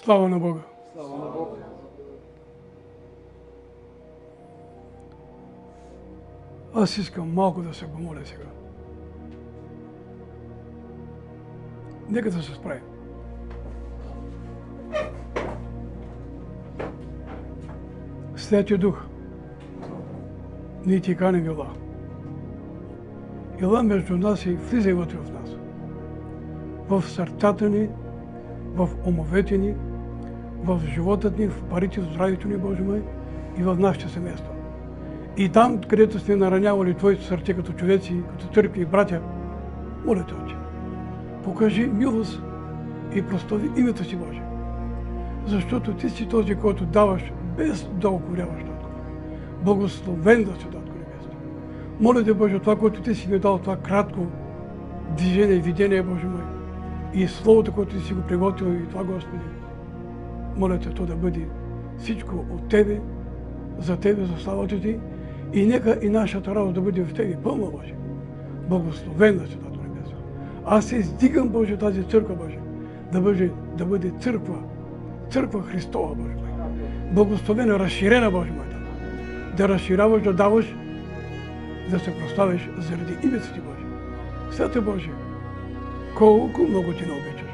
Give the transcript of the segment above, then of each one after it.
Слава на Бога! Слава на Бога! Аз искам малко да се помоля сега. Нека да се справим. Святия Дух, ние ти каним ела. Ела между нас и влизай вътре в нас. В сърцата ни, в умовете ни, в живота ни, в парите, в здравето ни, Боже мой, и в нашите семейства. И там, където сме наранявали Твоето сърце като човеци, като църкви и братя, моля Те, Отче, покажи милост и прослави името си, Боже. Защото Ти си този, който даваш без да укоряваш, Татко. Благословен да си, Татко Небесен. Моля Те, Боже, това, което Ти си ми дал, това кратко движение и видение, Боже мой, и Словото, което Ти си го приготвил, и това, Господи, моля Те, то да бъде всичко от Тебе, за Тебе, за славата Ти, и нека и нашата работа да бъде в Тебе пълна, Боже. Благословен да си, Татко Небесен. Аз се издигам, Боже, тази църква, Боже, да бъде църква Христова, Боже мой. Благословена, разширена, Боже мой, да разширяваш, да даваш, да се прославиш заради името Ти, Боже. Святе Боже, колко много Ти не обичаш,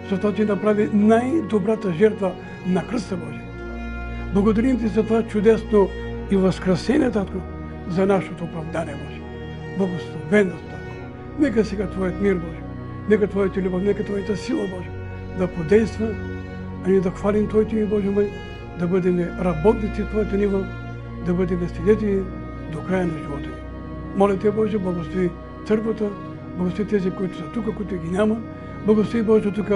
защото Ти направи най-добрата жертва на кръста, Боже. Благодарим Ти за това чудесно и възкресение, Татко, за нашето оправдание, Боже. Благословен да си, Татко. Нека сега Твоят мир, Боже, нека Твоята любов, нека Твоята сила, Боже, да подейства, а ние да хвалим Твоето име, Боже мой, да бъдем работници в Твоята нива, да бъдем свидетели до края на живота ни. Моля Те, Боже, благослови църквата, благослови тези, които са тук, които ги няма, благослови, Боже, тук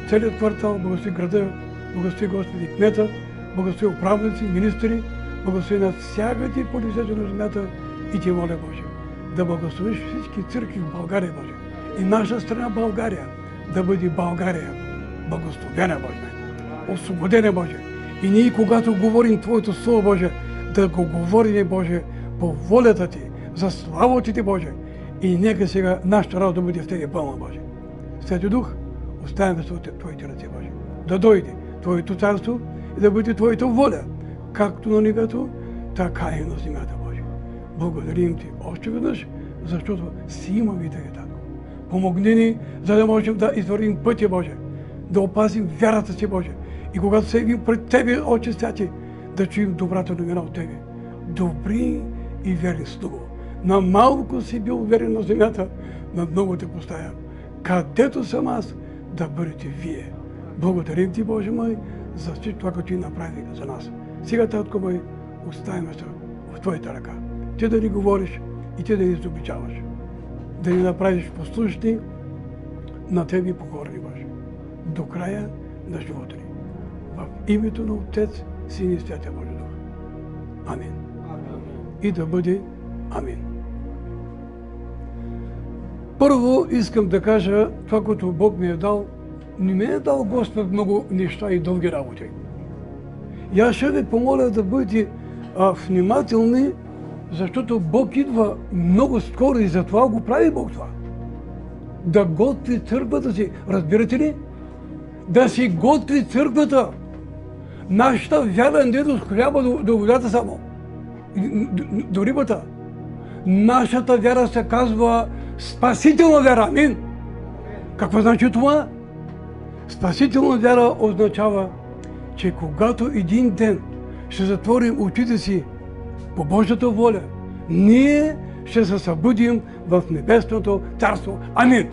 целият квартал, благослови града, благослови, Господи, кмета, благослови управници, министри, благослови на всякъде по лицето на земята и Ти моля, Боже, да благословиш всички църкви в България, Боже. И наша страна България да бъде България благословена, Боже, освободена, Боже. И ние, когато говорим Твоето Слово, Боже, да го говорим, Боже, по волята Ти, за славата Ти, Боже. И нека сега нашата работа да бъде в Тебе пълна, Боже. Святи Дух, оставяме се от Твоите ръце, Боже. Да дойде Твоето царство и да бъде Твоята воля, както на небето, така и на земята, Боже. Благодарим Ти още веднъж, защото си имаме Тебе, Татко. Помогни ни, за да можем да извървим пътя, Боже, да опазим вярата си, Боже. И когато се явим пред Тебе, Отче Святи, да чуем добрата новина от Тебе. Добри и верни слуго. На малко си бил верен на земята, на много те поставям. Където съм аз, да бъдете Вие. Благодарим Ти, Боже мой, за всичко това, което Ти направи за нас. Сега, Татко мой, оставяме се в Твоята ръка. Ти да ни говориш и Ти да ни изобличаваш. Да ни направиш послушни на Тебе покорни, Боже. До края на живота ни. В името на Отец, Син и Святия Божия Дух. Амин. И да бъде амин. Първо искам да кажа това, което Бог ми е дал. Не ми е дал Господ много неща и дълги работи. И аз ще ви помоля да бъдете внимателни, защото Бог идва много скоро и затова го прави Бог това. Да готви църквата си. Разбирате ли? Да си готви църквата. Нашата вяра не е до хляба, до водата само. До рибата. Нашата вяра се казва спасителна вяра. Амин. Какво значи това? Спасителна вяра означава, че когато един ден ще затворим очите си по Божията воля, ние ще се събудим в небесното царство. Амин.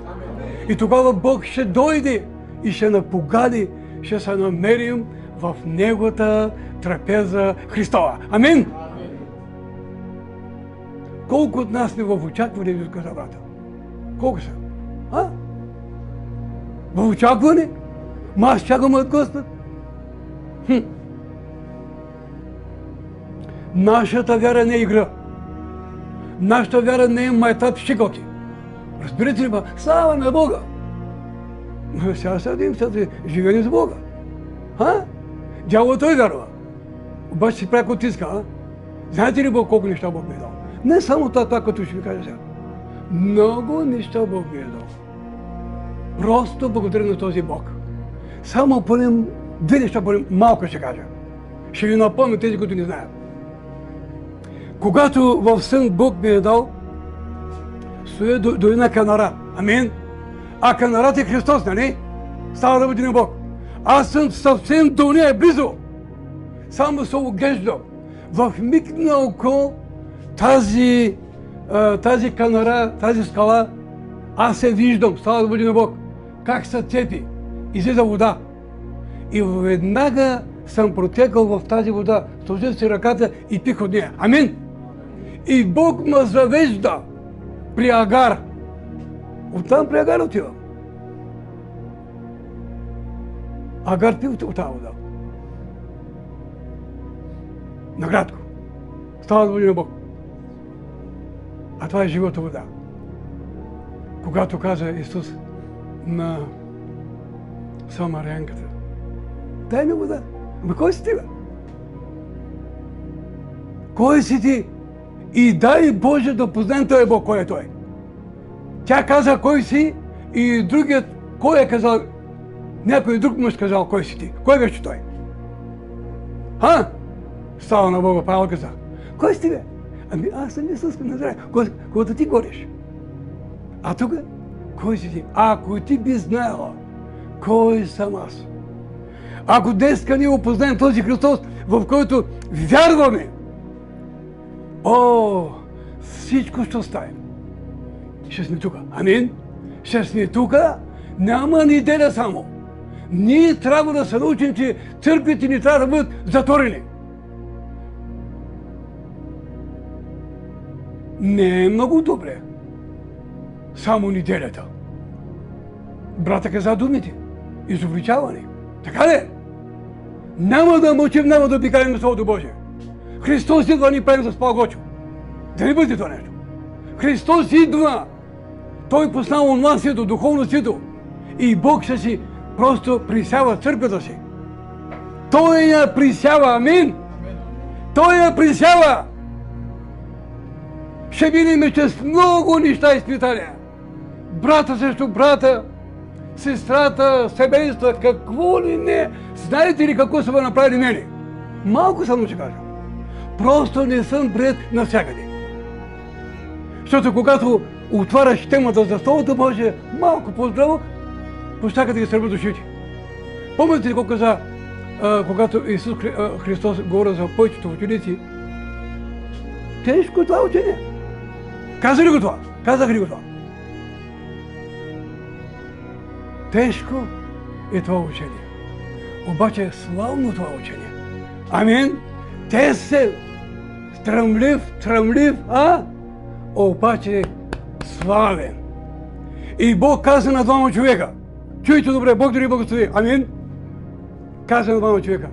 И тогава Бог ще дойде и ще напогали, ще се намерим в Неговата трапеза Христова. Амин. Колко от нас сме в очакване, ви каза брата? Колко са? В очакване? Аз чакам от Господ. Нашата вяра не е игра. Нашата вяра не е майтап щикоти. Разбирате ли, слава на Бога! Сега седим, живеем с Бога. Дяволът той вярва. Обаче си прави който иска. Знаете ли Бог колко неща Бог ми е дал? Не само това, като ще ви кажа сега. Много неща Бог ми е дал. Просто благодаря на този Бог. Само поне две неща, малко ще кажа. Ще ви напомня тези, които не знаят. Когато в сън Бог ми е дал, стоя до една канара. Амин. А канарата е Христос, нали? Става да бъде на Бог. Аз съм съвсем до нея, близо. Само се оглеждам. В миг на око тази канара, тази скала, аз се виждам, става да бъде на Бог. Как се цепи, излиза вода. И веднага съм протекал в тази вода, сложил си ръката и пих от нея. Амин. И Бог ме завежда при Агар. Оттам при Агар отивам. Агар пи от тази вода. Наградко. Става да бъде на Бог. А това е живота вода. Когато каза Исус на самарянката: дай ми вода. Ама кой си ти, бе? Кой си ти? И дай Боже да познаем този Бог, кой е Той. Тя каза кой си и другият, кой е казал, някой друг мъж казал кой си ти. Кой беше той? Става на Бога, Павел каза: кой си ти, бе? Ами аз съм Исус Назарет, когато ти говориш. А тук, кой си ти? Ако ти би знаела кой съм аз. Ако днеска ние опознаем този Христос, в който вярваме, всичко ще оставим. Ще сме тука. Амин. Ще сме тука. Няма неделя само. Ние трябва да се научим, че църквите ни трябва да бъдат затворени. Не е много добре. Само неделята. Брата каза думите. Изобличаване. Така ли? Няма да мълчим, няма да обикалим Словото Божие. Христос идва, ни правим с палгочо. Да не бъде това нещо. Христос идва. Той познава онова сито, духовно сито. И Бог ще си просто присява църквата си. Той я присява. Амин. Той я присява. Ще видим, че с много неща изпитания. Брата срещу брата, сестрата, семейства, какво ли не. Знаете ли какво са ме направили мене? Малко само ще кажа. Просто не съм приет навсякъде. Защото когато отваряш темата за Словото Божие, малко по-здраво, почака да ги сърбят душите. Помните ли какво каза, когато Исус Христос говори за повечето ученици? Тежко е това учение. Каза ли го това? Казах ли го това? Тежко е това учение. Обаче е славно това учение. Амин. Те се тръмлив, обаче славен. И Бог каза на двама човека. Чуйте добре, Бог да ни благослови. Амин. Каза на двама човека: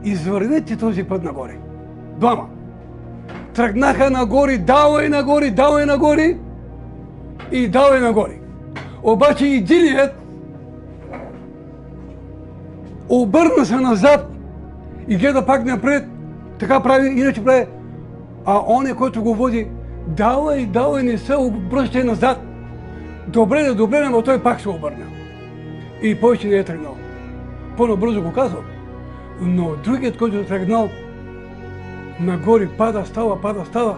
извървете този път нагоре. Двама. Тръгнаха нагоре, давай нагоре и давай нагоре. Обаче единият обърна се назад и гледа пак напред. Така прави, иначе прави. А он, който го води: давай, не се обръщай назад. Добре, но той пак се обърна. И повече не е тръгнал. По-набързо го казвам. Но другият, който е тръгнал, нагоре пада, става,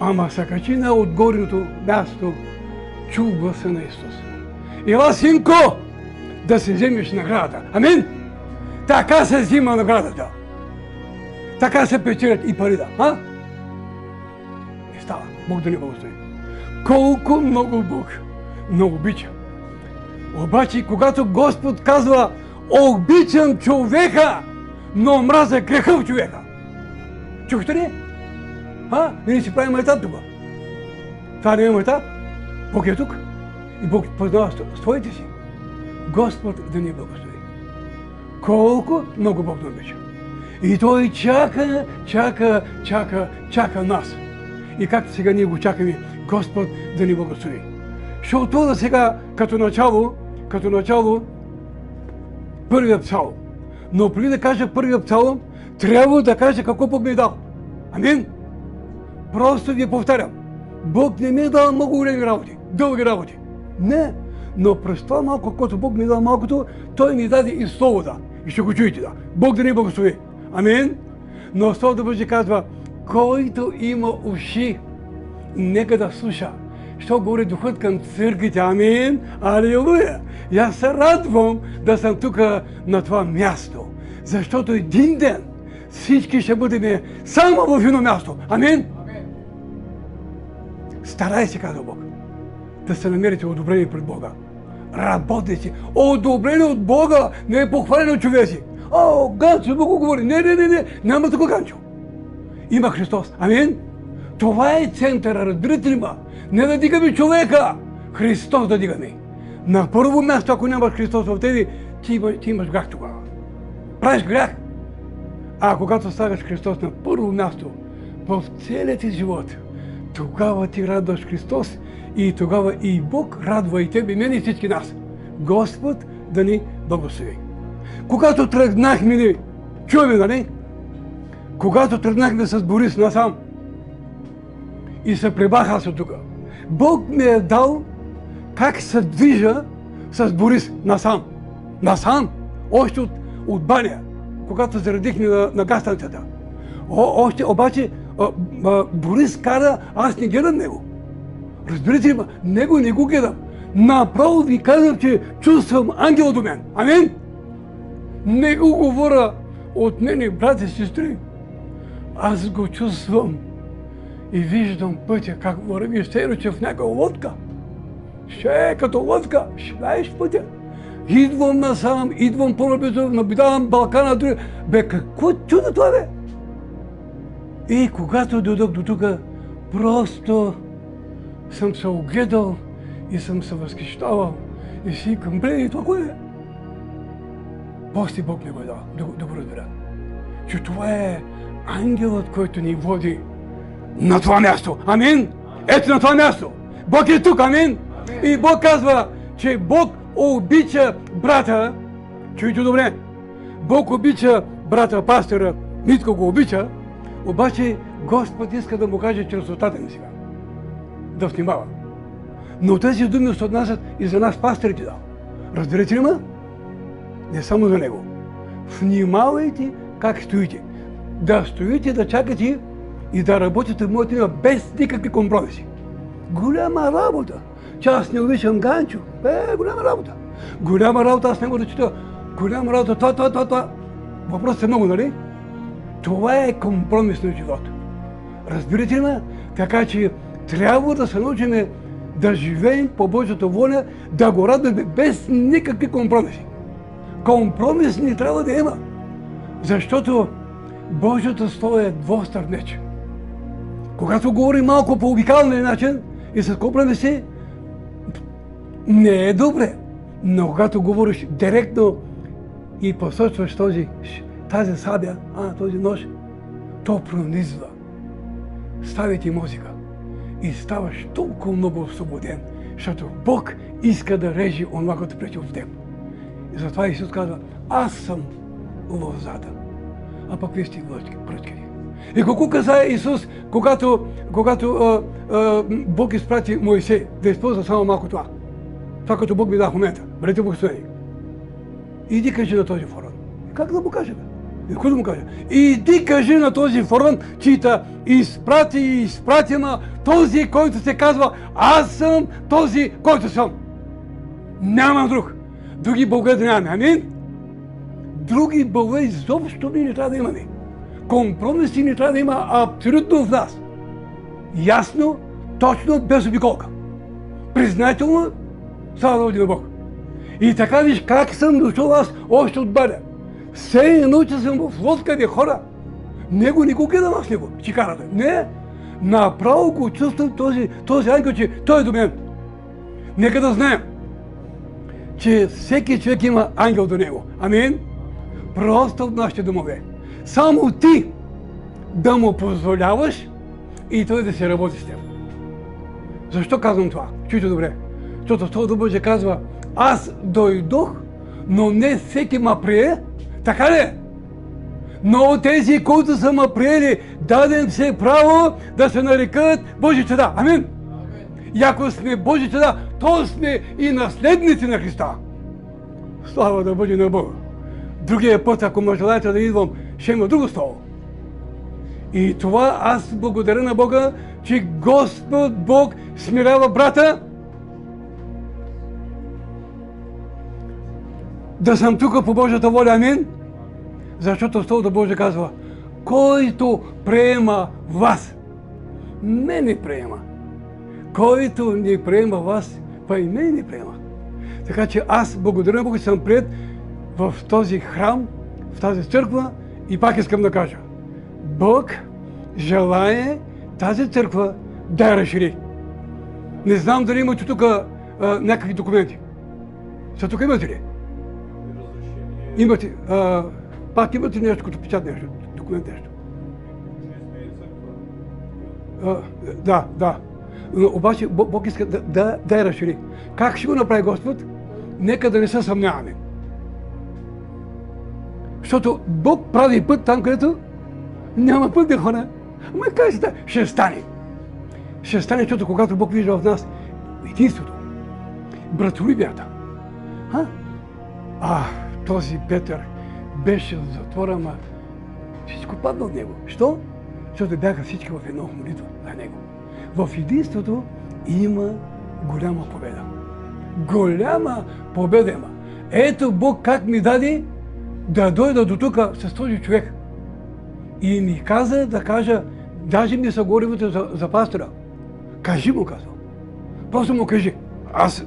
ама се качи на отгореното място, чу гласа на Исус: ела, синко, да си вземеш наградата. Амин! Така се взима наградата. Така се печелят и парите. Не става. Бог да ни благослови. Колко много Бог много обича. Обаче, когато Господ казва: обичам човека, но мразя греха в човека. Чухте ли? Ние си правим етап тук. Това не е етап. Бог е тук. И Бог познава своите си. Господ да ни благослови. Колко много Бог ни обича. И Той чака нас. И както сега ние го чакаме, Господ да ни благослови. Ще отворя сега като начало първият псалом. Но преди да кажа първият псалом, трябва да кажа какво Бог ми е дал. Амин? Просто ви повтарям. Бог не ми е дал много големи работи, дълги работи. Не, Но през това малко, което Бог ми даде малкото, Той ми даде и Словото. И ще го чуете, да. Бог да ни благослови. Амин. Но Словото Божие казва, който има уши, нека да слуша. Що говори Духът към църквите. Амин. Алилуя. И аз се радвам да съм тук на това място. Защото един ден всички ще бъдем само в едно място. Амин. Старай се, казва Бог, да се намерите одобрение пред Бога. Работете. Одобрение от Бога, не е похвалено от човеци. О, Ганчо, Бог говори. Не. Няма такова Ганчо. Има Христос. Амин. Това е центъра, разбирате ли ма? Не да дигаме човека, Христос да дигаме. На първо място, ако нямаш Христос в тебе, ти имаш грях тогава. Правиш грях. А когато слагаш Христос на първо място в целият ти живот, тогава ти радваш Христос и тогава и Бог радва и тебе, мен и всички нас. Господ да ни благослови. Когато тръгнахме, чуем, нали? Когато тръгнахме с Борис насам и се прибах аз от тук, Бог ми е дал как се движа с Борис насам. Насам, още от Баня, когато заредихме на газстанцията. Още обаче Борис кара, аз не гледам него. Разбирате ли, него не го гледам. Направо ви казвам, че чувствам ангел до мен. Амин? Не го говоря от мене, брати и сестри. Аз го чувствам и виждам пътя, как върви се в някаква лодка. Ще е като лодка, шляеш пътя. Идвам насам, идвам по-набито, наблюдавам Балкана, други. Бе, какво чудо това, бе? И когато дойдох до тук, просто съм се огледал и съм се възхищавал. И си към и това кое е? После Бог ми го е дал, да го разбера. Че това е ангелът, който ни води на това място. Амин? Ето на това място. Бог е тук, амин? И Бог казва, че Бог обича брата. Чуйте добре. Бог обича брата, пастора, Митко го обича, обаче Господ иска да му каже чрез устата ми сега. Да внимава. Но тези думи се отнасят и за нас, пасторите, да. Разбирате ли ма? Не само за него. Внимавайте как стоите. Да стоите, да чакате и да работите в моето име без никакви компромиси. Голяма работа. Че аз не обичам Ганчо. Голяма работа. Голяма работа, аз не го да чета. Голяма работа, това. Въпросът е много, нали? Това е компромис на живота. Разбирате ли ме? Така че трябва да се научим да живеем по Божията воля, да го радваме без никакви компромиси. Компромис не трябва да има, защото Божието Слово е двустранен меч. Когато говори малко по обикалния начин и с компромиси, не е добре. Но когато говориш директно и посочваш тази сабя, този нож, то пронизва. Ставите музика и ставаш толкова много освободен, защото Бог иска да реже онова, което пречи в теб. И затова Исус казва, аз съм лозата, а пък вие сте пръчкани. И какво каза Исус, когато Бог изпрати Моисей да използва само малко това? Това, като Бог ми да в момента. Бъдете благословени. Иди кажи на този фараон. Как да му кажа? И какво да му кажа? Иди кажи на този фараон, че та изпрати ма този, който се казва, аз съм този, който съм. Няма друг. Други богове да нямаме. Амин? Други богове изобщо не трябва да имаме. Компромиси не трябва да има абсолютно в нас. Ясно, точно, без обиколка. Признателно, слава да бъде на Бог. И така виж как съм дошъл аз още от Баня. Все едно, че съм в лодка де хора. Него не го гледам аз него, чикарата. Не, направо го чувствам този ангел, че той е до мен. Нека да знаем, че всеки човек има ангел до него. Амин? Просто от нашите домове. Само ти да му позволяваш и той да се работи с теб. Защо казвам това? Чуйте добре. Защото Словото Божие казва, аз дойдох, но не всеки ма прие. Така ли? Но тези, които са ма приели, даден се право да се нарекат Божи чеда. Амин? И ако сме Божи деца, то сме и наследници на Христа. Слава да бъде на Бога. Другия път, ако ме желаете да идвам, ще има друго слово. И това аз благодаря на Бога, че Господ Бог смирява брата да съм тук по Божията воля. Амин. Защото Словото Божие казва, който приема вас, мене приема. Който не приема вас, па и мене не приема. Така че аз благодаря на Бога, че съм приет в този храм, в тази църква и пак искам да кажа. Бог желае тази църква да я разшири. Не знам дали имате тук някакви документи. Са тук имате ли? Имате. Пак имате нещо, като печат нещо, документ нещо. Да. Но обаче Бог иска да я разшири. Как ще го направи Господ? Нека да не се съмняваме. Защото Бог прави път там, където няма път да хора. Ама кажете, ще стане. Ще стане, защото когато Бог вижда в нас единството, братолюбията. Този Петър беше в затвора, ама всичко падна от него. Що? Защото бяха всички в едно молитва на него. В единството има голяма победа. Голяма победа има. Ето Бог как ми даде да дойда до тук с този човек. И ми каза да кажа, даже ми са говори за пастора. Кажи му, казва. Просто му кажи. Аз,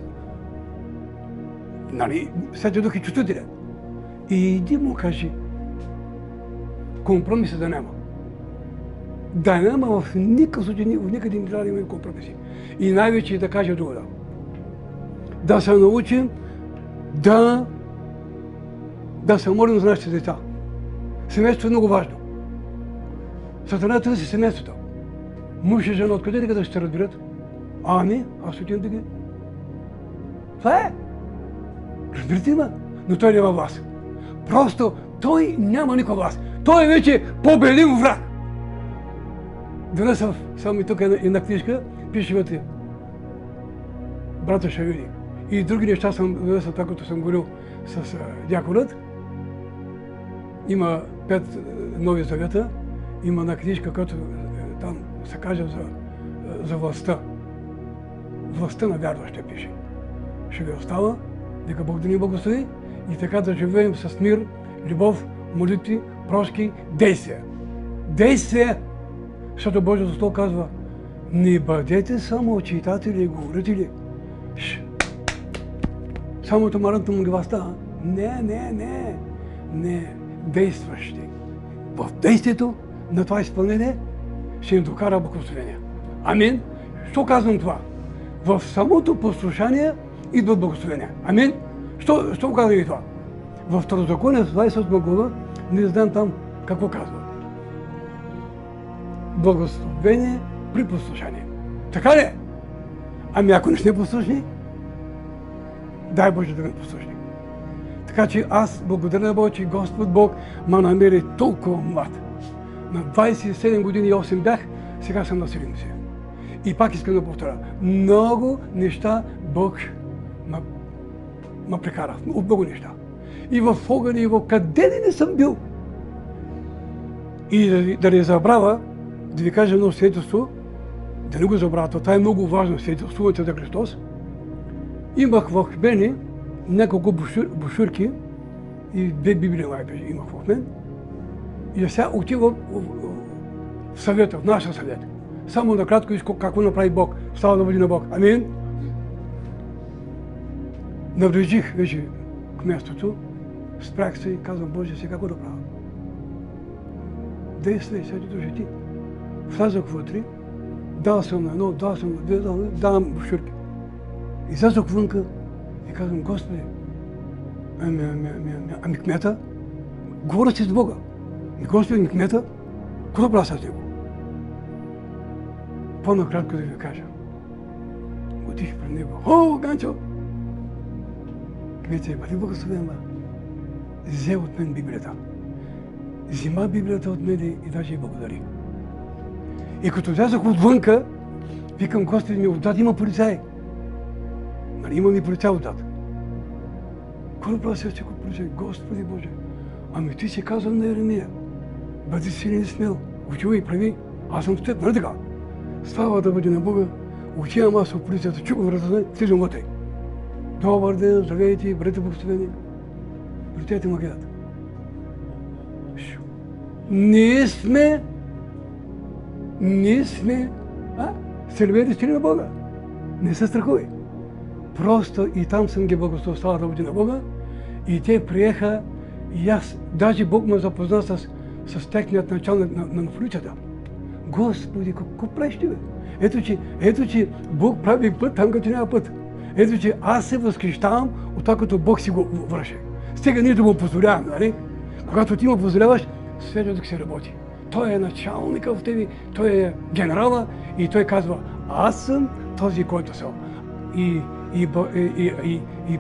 Святия Дух е чувствителен. И иди му кажи. Компромиса да няма. Да няма в никакъв случай, в никъде не трябва да има компромиси. И най-вече да кажа друго. Да се научим да се молим за нашите деца. Семейството е много важно. Сатана търси семейството. Мъж и жена, откъде да ще се разберат? Ами, аз отивам да ги. Това е. Разбирате ма? Но той няма власт. Просто той няма никаква власт. Той е вече победим враг. Днес съм и тук една книжка, пише вътре. Брата ще види. И други неща съм донесъл, това, като съм говорил с дяконът. Има 5 нови завета. Има една книжка, която там се каже за властта. Властта на вярващия пише. Ще ви остава, нека Бог да ни благослови и така да живеем с мир, любов, молитви, прошки, действия. Действия! Защото Божието Слово казва, не бъдете само читатели и говорители. Само тумарното му гласа. Не. Действащи. В действието на това изпълнение ще ни докара благословение. Амин. Що казвам това? В самото послушание идват благословения. Амин. Що казвам и това? В Второзаконие с 28 глава не знам там какво казва. Благословение при послушание. Така ли? Ами ако не сме послушни, дай Боже да ме послушни. Така че аз благодаря на Бога, че Господ Бог ме намери толкова млад. На 27 години и 8 бях, сега съм на 70. И пак искам да повторя. Много неща Бог ме прекара. От много неща. И в огъня, и в къде ли не съм бил. И да не забравя, да ви кажа едно свидетелство, да не го забравя, това е много важно свидетелствуването за Христос. Имах в мене няколко брошурки и 2 Библии имах в мен. И сега отивам в съвета, в нашия съвет. Само накратко какво направи Бог. Слава да бъде на Бог. Амин. Наближих вече к мястото, спрях се и казвам, Боже, сега какво да правя? Действай, Святото ще ти. Влязох вътре, дал съм на едно, дал съм на две, давам брошурки. Излязох вънка и казвам, Господи, ами кмета, говоря си с Бога. Господи, кмета, какво да правя с него? По-накратко да ви кажа. Отих пред него. О, Ганчо! Кмете, бъди благословен, взе от мен Библията. Взима Библията от мен и даже и благодари. И като влязох отвънка, Викам, Господи, ми отзад има полицай. Нали има ми полицай отзад. Кой направи свещеник полицай? Господи Боже. Ами ти си казал на Еремия. Бъди силен и смел. Отивай и прави. Аз съм с теб, нали така? Слава да бъде на Бога. Отивам аз в полицията, чука вратата, слизам вътре. Добър ден, здравейте, бъдете благословени. Полицейите ме гледат. Ние сме сервери стили на Бога. Не се страхувай. Просто и там съм ги благословил, слава да бъде на Бога. И те приеха, и аз, даже Бог ме запозна с техният началник на полицията. Господи, какво правиш ти, бе? Ето, че Бог прави път там, като няма път. Ето, че аз се възхищавам от това, като Бог си го върши. Стига ние да го позволяваме, нали? Когато ти му позволяваш, Святът се работи. Той е началника в тебе, той е генерала и той казва, аз съм този, който съм. И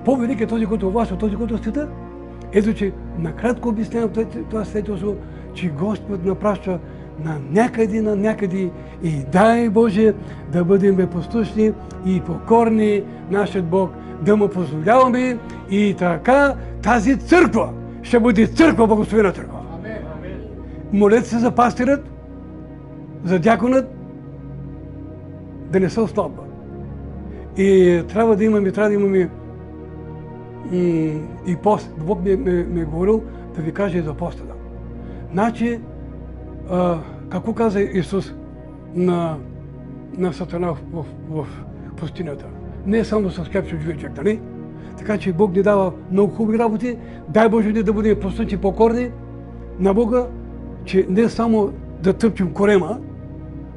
по-велик е този, който е вас, от този, който е света. Ето, че накратко обяснявам това свидетелство, че Господ напраща на някъде и дай Боже да бъдем послушни и покорни нашият Бог, да му позволяваме и така тази църква ще бъде църква, благословена църква. Молете се за пастирът, за дяконът, да не се ослабва. И трябва да имаме и пост. Бог ми е говорил да ви каже и за поста. Значи, какво каза Исус на Сатана в пустинята? Не само с хляб ще живее човек, нали? Така че Бог ни дава много хубави работи. Дай Боже да бъдем послушни, покорни на Бога, че не само да тъпчем корема,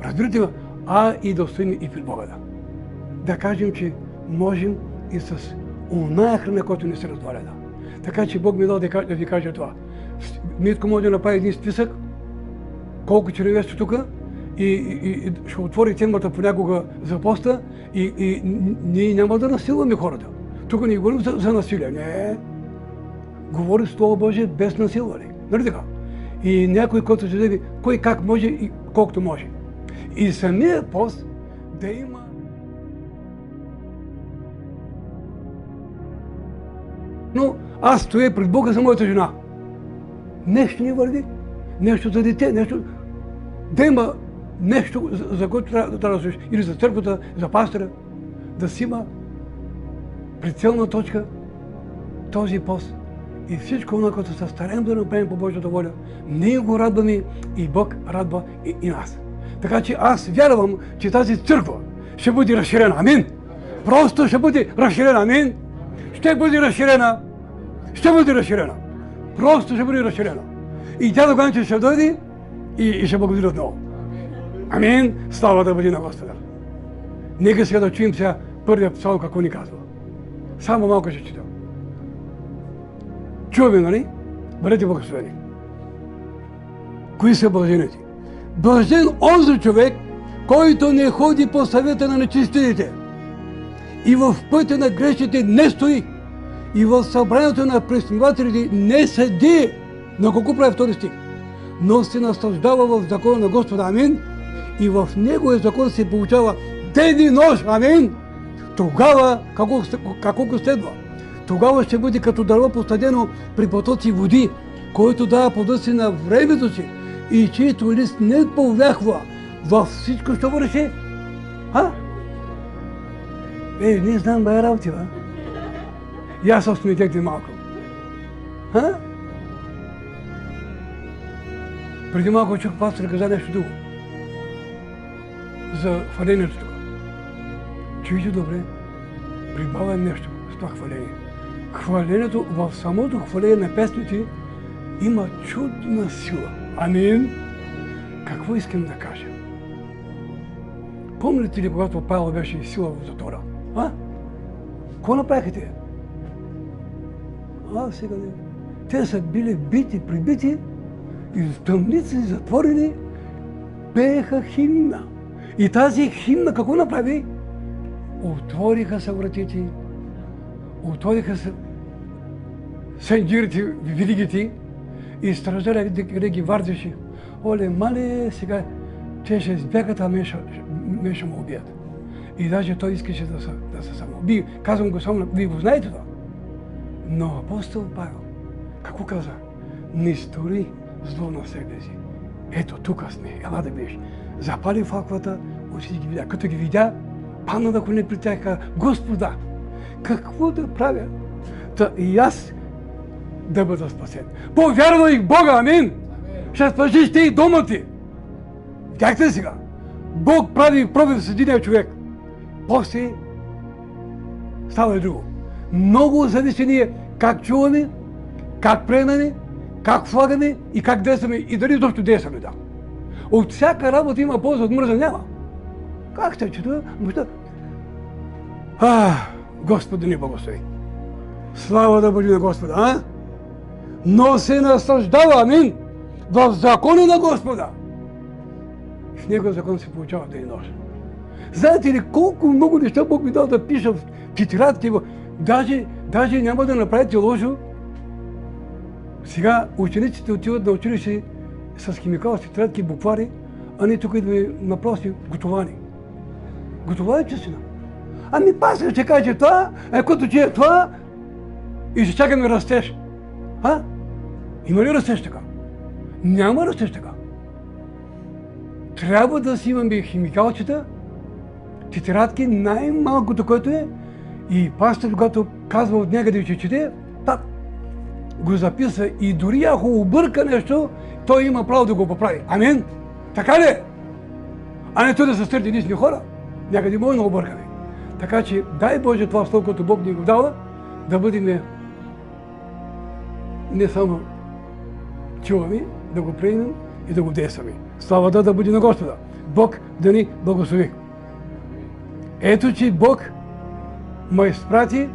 разбирате ли, а и да стоим и пред Бога. Да кажем, че можем и с оная храна, която не се разваля. Така че Бог ми дал да ви кажа това. Митко може да направи един списък, колко човека тук, и ще отвори темата понякога за поста и ние няма да насилваме хората. Тук не говорим за насилие. Не. Говори Слово Божие без насилване. Нали така? И някой, който ще даде кой как може и колкото може. И самия пост да има но аз стоя пред Бога за моята жена. Нещо не върви. Нещо за дете, нещо. Да има нещо, за което трябва да слушаш. Или за църквата, за пастора. Да си има прицелна точка този пост. И всичко това, което се стараем да направим по Божията воля, ние го радваме и Бог радва и нас. Така че аз вярвам, че тази църква ще бъде разширена. Амин! Просто ще бъде разширена. Амин! Ще бъде разширена. Ще бъде разширена. Просто ще бъде разширена. И тя докато ще дойде и ще благодари отново. Амин! Слава да бъде на Господа. Нека сега да чуем сега първият псалм какво ни казва. Само малко ще читам. Чуваме, нали? Бъдете благословени. Кои са блажените? Блажен онзи човек, който не ходи по съвета на нечистите и в пътя на грешните не стои и в събранието на пресмивателите не седи. На колко прави втори стих? Но се наслаждава в закона на Господа. Амин. И в неговия закон се получава ден и нощ. Амин. Тогава, kako следва? Тогава ще бъде като дърво посадено при потоци води, който дава плода си на времето си и чието лист не повяхва. Във всичко ще върши. Не знам бая работи, ба. И аз се смейтехте малко. Преди малко чух пастор каза нещо друго. За хвалението тук. Чуйте добре, прибавям нещо с това хваление. Хвалението, в самото хваление на песните има чудна сила. Амин. Какво искам да кажа? Помните ли, когато Павел беше сила в затвора? Какво направиха те? Сега не. Те са били бити, прибити и в тъмници, затворени, пееха химна. И тази химна какво направи? Отвориха се вратите, отвориха се сенджирите, веригите и стражаря ги вардеше. Оле, мале, сега те ще избягат, а ме ще му убият. И даже той искаше да се самоуби. Казвам го само, вие го знаете това. Но апостол Павел, какво каза? Не стори зло на себе си. Ето, тук сме, ела да биеш. Запали факвата, очи ги видя. Като ги видя, падна да коне при тях, каза, Господа, какво да правя? Та и аз да бъда спасен. Повярвай в Бога, амин! Ще спасиш ти и дома ти. Видяхте сега? Бог прави пробив с единия човек. После става и друго. Много зависи ние как чуваме, как приемаме, как слагаме и как действаме и дали изобщо действаме, да. От всяка работа има полза, от мръза няма. Как ще чета? Господи ни благослови. Слава да бъде на Господа, а? Но се наслаждава, амин, в закона на Господа. В него закон се получава ден и нощ. Знаете ли колко много неща Бог ми дал да пиша в тетрадки, даже няма да направите лошо. Сега учениците отиват на училище с химикал, с тетрадки, буквари, а ние тук идваме на прости готовани. Готова е честина. Ами пастор ще каже това, като че е това и ще чакаме растеж. Има ли растеж така? Няма растеж така. Трябва да си имаме химикалчета, тетрадки, най-малкото, което е, и пастор, когато казва от някъде, че чете, так, го записа и дори ако обърка нещо, той има право да го поправи. Амин? Така ли? А не той да се сърди едни хора. Някъде може да объркаме. Така че дай Боже това слово, което Бог ни го дава, да бъдем не само чуваме, да го приемем и да го действаме. Слава да бъде на Господа. Бог да ни благослови. Ето, че Бог ме изпрати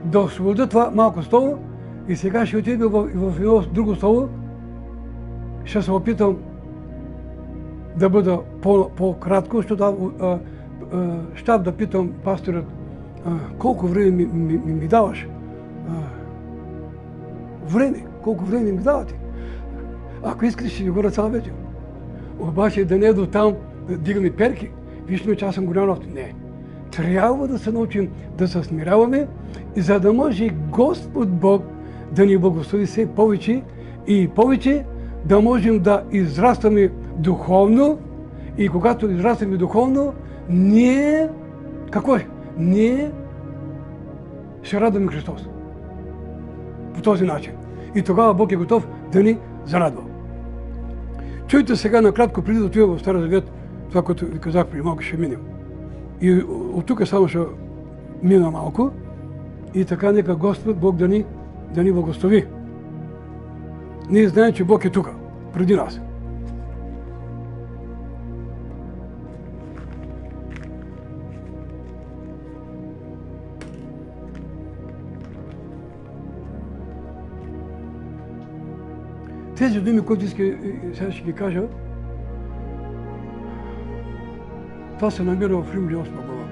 да освободя това малко слово и сега ще отида в едно друго слово. Ще се опитам да бъда по-кратко, защото щаб да питам пасторът колко време ми даваш. Колко време ми давате? Ако искаш, ще ви го цял вечер. Обаче да не е до там да дигаме перки. Вижте, че аз съм голям нощ. Не. Трябва да се научим да се смиряваме, за да може Господ Бог да ни благослови все повече и повече, да можем да израстваме духовно и когато израстваме духовно, ние, какво е? Ние ще радваме Христос. По този начин. И тогава Бог е готов да ни зарадва. Чуйте сега накратко, преди да отида в Стария Завет, това, което ви казах преди малко, ще минем. И от тук само ще мина малко. И така нека Господ Бог да ни благослови. Ние знаем, че Бог е тук, преди нас. Тези думи, които сега ще ги кажа, това се намира в Римляни 8 глава.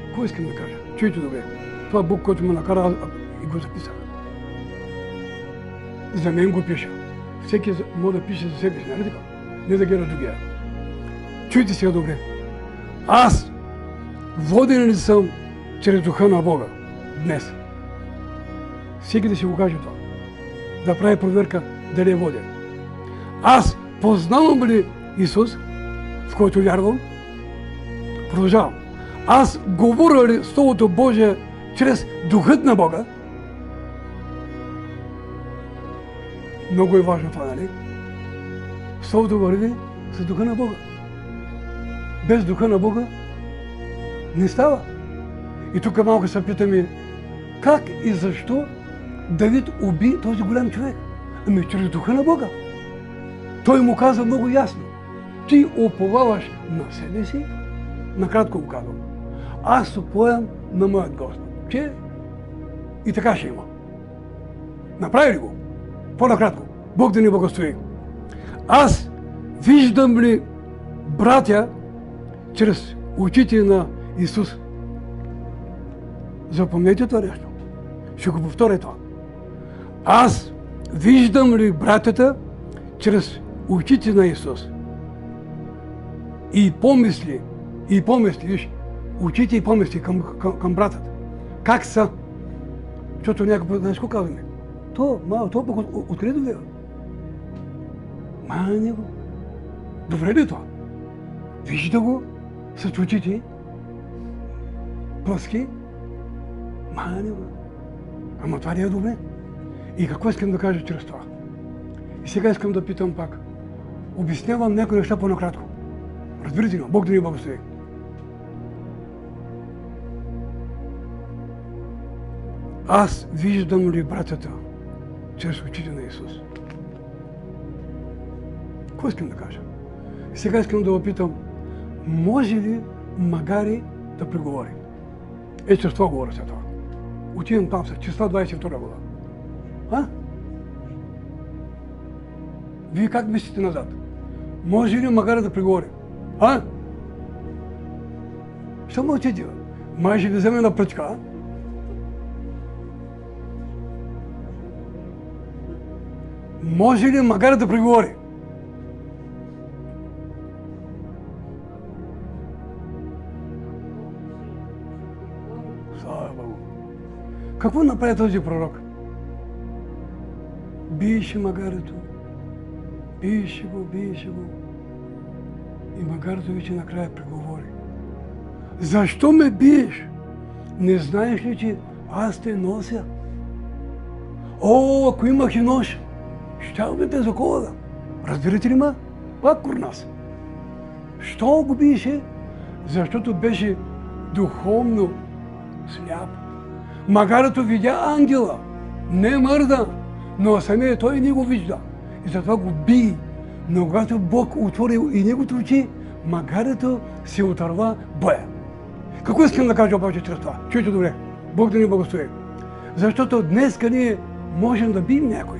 Какво искам да кажа? Чуйте добре. Това е Бог, който ме накара и го записах. За мен го пиша. Всеки може да пише за себе си, нали така? Не да гледа другия. Чуйте сега добре. Аз воден ли съм чрез духа на Бога днес? Всеки да си го каже това. Да прави проверка дали е воден. Аз познавам ли Исус, в който вярвам? Продължавам. Аз говоря ли Словото Божие чрез Духът на Бога? Много е важно това, нали? Словото върви с Духа на Бога. Без Духа на Бога не става. И тук малко се питаме как и защо Давид уби този голям човек. Ами чрез Духа на Бога. Той му каза много ясно. Ти уповаваш на себе си, накратко го казвам. Аз уповавам на моят Господ. Че и така ще има. Направи ли го? По-накратко. Бог да ни благослови. Аз виждам ли братя чрез очите на Исус? Запомнете това нещо. Ще го повторя това. Аз виждам ли братята чрез очите на Исус? И помисли, виж, очите и помисли към братът. Как са? Защото някой път, знаеш какво казваме? То пък откъде дойде? Него. Добре ли е това? Вижда го с очите, плъски, него. Ама това не е добре. И какво искам да кажа чрез това? И сега искам да питам пак. Обяснявам някои неща по-накратко. Разбирате ли? Бог да ни благослови. Аз виждам ли братята чрез очите на Исус? Какво искам да кажа? И сега искам да попитам, може ли Магари да преговори? Чрез това говоря след това. Отивам там след числа 22 глава. Вие как мислите назад? Може ли Магари да преговори? Що мълчите? Май ще ви вземе на пръчка, Може ли Магари да преговори? Слава Богу. Какво направи този пророк? Биеше Магарито. Биеше го. И Магарито вече накрая преговори. Защо ме биеш? Не знаеш ли, че аз те нося? Ако имах и нож, щял би без околада. Разбирате ли ма? Пак курнас. Що го биеше? Защото беше духовно сляп. Магарито видя ангела, не мърда, но самия той не го вижда. И затова го би. Но когато Бог отвори и неговите очи, Магарито се отърва боя. Какво искам да кажа обаче чрез това? Чуйте добре. Бог да ни благослови. Защото днес ние можем да бием някой.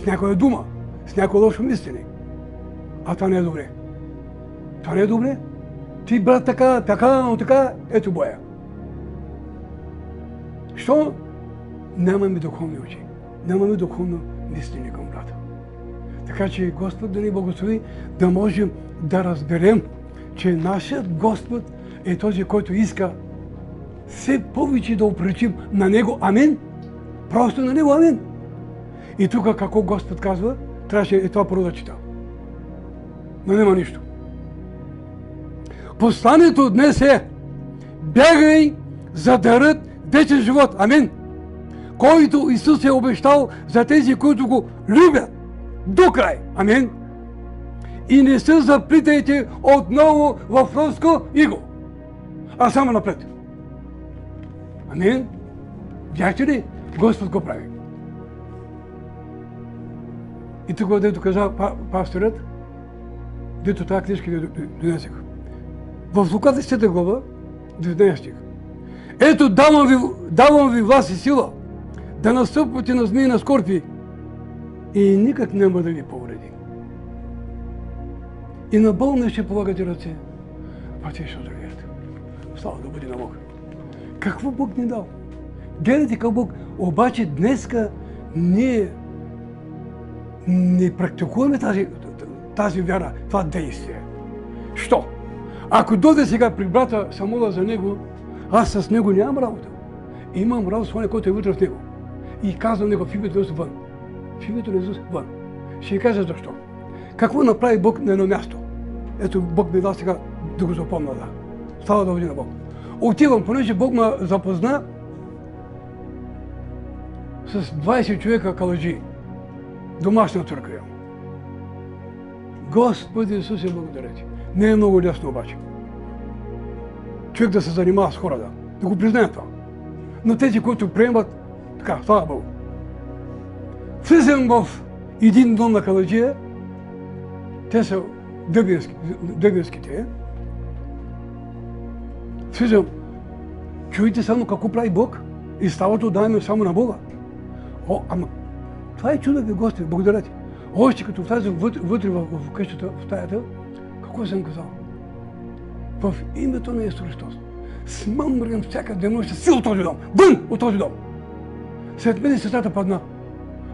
С някоя дума, с някое лошо мислене. А това не е добре. Това не е добре. Ти, брат, така, ето боя. Що? Нямаме духовни очи. Нямаме духовно мислене към брата. Така че Господ да ни благослови, да можем да разберем, че нашият Господ е този, който иска все повече да оприличим на Него. Амин. Просто на Него. Амин. И тук какво Господ казва, трябваше и това първо да чита. Но няма нищо. Посланието днес е: бягай за дарът вечен живот. Амин. Който Исус е обещал за тези, които го любят до край. Амин. И не се заплитайте отново в руско иго, а само напред. Амин. Видяхте ли? Господ го прави. И тук, дето каза пасторът, дето тази книжка ви донесех. В Лука 10 глава, 19 стих. Ето, давам ви власт и сила да настъпвате на змии, на скорпии и никак няма да ви повреди. И на болни ще полагате ръце, а те ще оздравеят. Слава да бъде на Бог. Какво Бог ни дал? Гледайте как Бог. Обаче днеска ние не практикуваме тази вяра, това действие. Що? Ако дойде сега при брата Самуила за него, аз с него нямам работа. Имам работа с това, който е вътре в него. И казвам него в името на Исус вън. В името на Исус вън. Ще ви кажа защо. Какво направи Бог на едно място? Ето Бог ми дал сега да го запомня. Да. Слава да бъде на Бог. Отивам, понеже Бог ме запозна с 20 човека каладжи. Домашна църква. Господи Исусе, благодаря ти. Не е много лесно обаче. Човек да се занимава с хората. Да го признаем това. Но тези, които приемат, така, слава Богу. Влизам в един дом на каладжия. Те са дъбинските. Влизам. Чуйте само какво прави Бог и ставато даваме само на Бога. Ама това е чудо ви, Господи, благодаря ти. Още като влязох вътре в къщата, в стаята, какво съм казал? В името на Исус Христос смъмрям всяка демонща сила от този дом. Вън от този дом! След мен сестрата падна.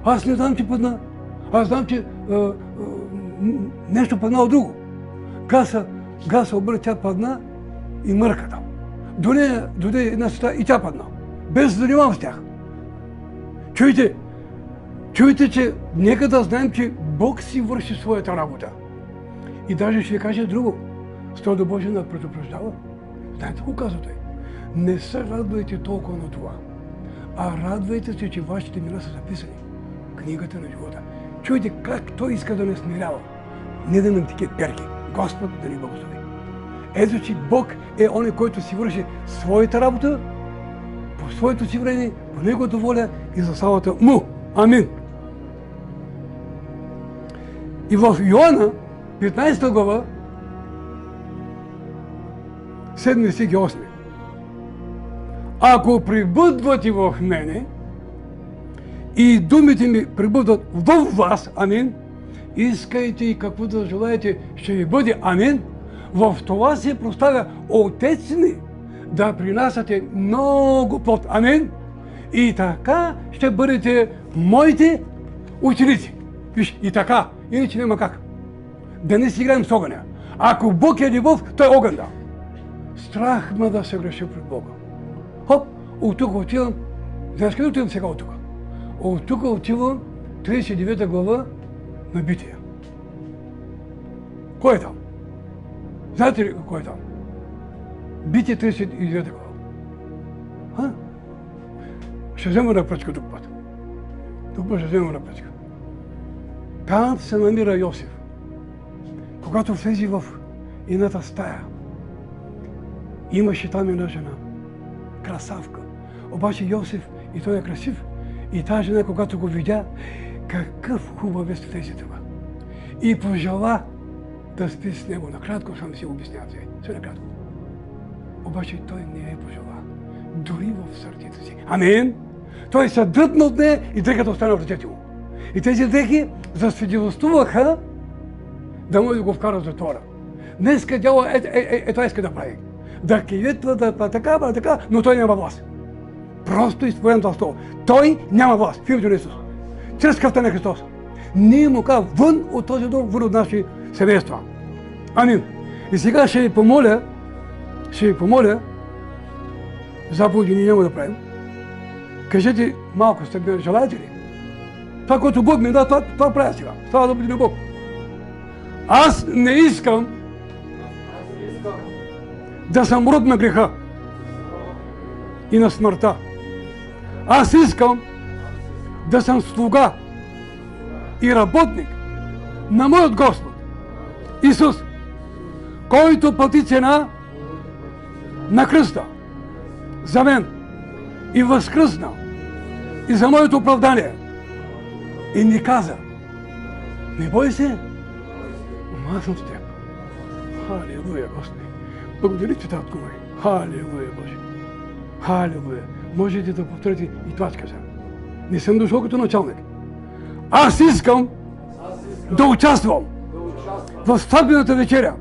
Аз не знам, че падна. Аз знам, че нещо падна от друго. Гаса обърна, тя падна и мърка там. Дойде една сестра и тя падна. Без да занимавам с тях. Чуйте, че нека да знаем, че Бог си върши своята работа. И даже ще ви кажа друго. Словото Божие нас предупреждава. Знаете го казва той? Не се радвайте толкова на това, а радвайте се, че вашите имена са записани в книгата на живота. Чуйте как той иска да не смирява. Не да имам такива перки. Господ да ни благослови. Ето, че Бог е он, който си върши своята работа по своето си време, по неговата воля и за славата му. Амин. И в Йоанна, 15 глава, 7 стих и 8. Ако пребъдвате в мене и думите ми пребъдват в вас, амин, искайте и какво да желаете, ще ви бъде, амин. В това се проставя Отец ни да принасяте много плод, амин. И така ще бъдете моите ученици. Виж, и така, иначе няма как. Да не си играем с огъня. Ако Бог е любов, той е огън, да. Страх ме да се греша пред Бога. Хоп, от тук отивам. Знаеш къде отивам сега от тук? От тук отивам 39 глава на Бития. Кой е там? Знаете ли кой е там? Битие 39 глава. Ще взема на пръчка друг път. Друг път ще взема на пръчка. Там се намира Йосиф. Когато влезе в едната стая, имаше там една жена. Красавка. Обаче Йосиф и той е красив. И тази жена, когато го видя, какъв хубав е тези това. И пожела да спи с него. Накратко съм си обяснявал. Все накратко. Обаче той не е пожела. Дори в сърцето си. Амин! Той се дръпна от нея и дрехата остана в ръцете му. И тези дрехи засвидетелствуваха да може да го вкара в затвора. Днеска дявол това иска да прави. Да клеветва, да така, но той няма власт. Просто изповядам това слово. Той няма власт в името на Исус. Чрез кръвта на Христос. Ние му казваме вън от този дом, вън от наши семейства. Амин. И сега ще ви помоля, заповеди ние няма да правим. Кажете малко, желаете ли? Това, което Бог ми да, това правя сега. Става да бъде на Бог. Аз не искам да съм род на греха и на смъртта. Аз искам да съм слуга и работник на моят Господ Исус, който плати цена на кръста за мен и възкръсна и за моето оправдание. И ни каза: не бой се, аз съм с теб. Халилуя, Господи. Благодаря ти, татко мой. Халилуя, Боже. Халилуя. Можете да повторите и това каза. Не съм дошъл като началник. Аз искам да участвам в сватбената вечеря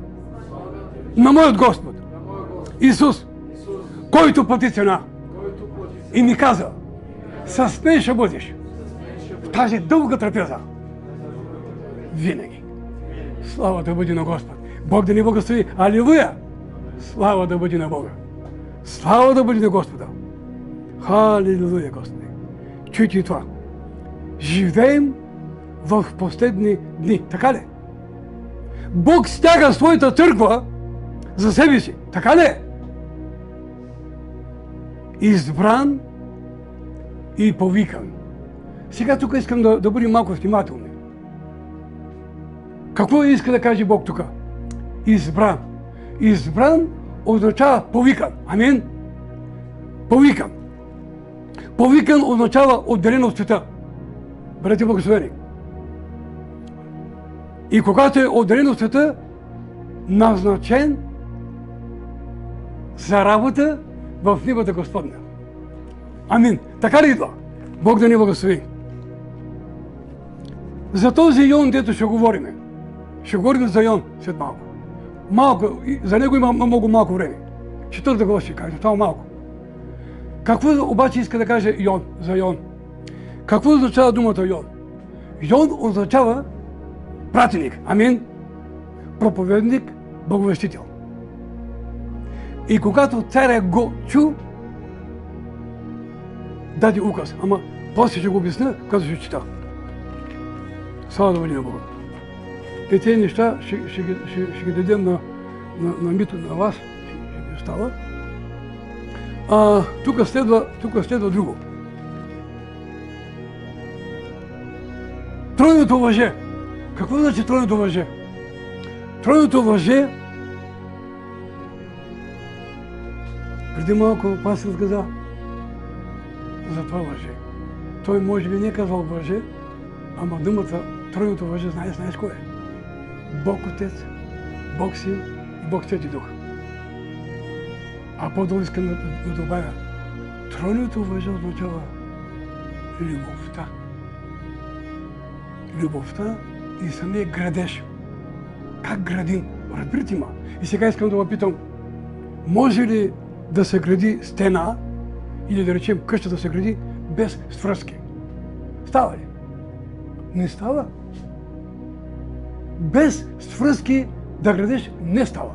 на моят Господ Исус, който плати цена. И ми каза: с мен ще бъдеш в тази дълга трапеза. Винаги. Слава да бъде на Господ. Бог да ни благослови. Алилуя! Слава да бъде на Бога. Слава да бъде на Господа. Халилуя, Господи. Чуйте това. Живеем в последни дни. Така ли? Бог стяга своята църква за себе си. Така ли? Избран и повикан. Сега тук искам да бъдем малко внимателни. Какво иска да каже Бог тук? Избран. Избран означава повикан. Амин? Повикан. Повикан означава отделен от света. Бъдете благословени. И когато е отделен от света, назначен за работа в нивата Господня. Амин. Така ли идва? Бог да ни благослови. За този Йон, дето ще говориме. Ще говорим за Йон след малко. Малко, за него има много малко време. 4 глава ще кажа, това малко. Какво обаче иска да каже Йон за Йон? Какво означава думата Йон? Йон означава пратеник. Амин. Проповедник, благовестител. И когато царя го чу, даде указ. Ама после ще го обясня, като ще чета. Слава да бъде на Бога. И тези неща ще ги дадем на мито на вас, ще ги остава. Тук следва друго. Тройното въже. Какво значи тройното въже? Тройното въже, преди малко пастор каза за това въже. Той може би не е казал въже, ама думата тройното въже, знаеш кой е? Бог Отец, Бог Син и Бог Свети Дух. А по-долу искам да добавя. Тройното въже означава любовта. Любовта и самия градеж. Как градим? Разбирате ма. И сега искам да попитам, може ли да се гради стена или да речем къща да се гради без свръзки? Става ли? Не става. Без свръзки да градиш не става.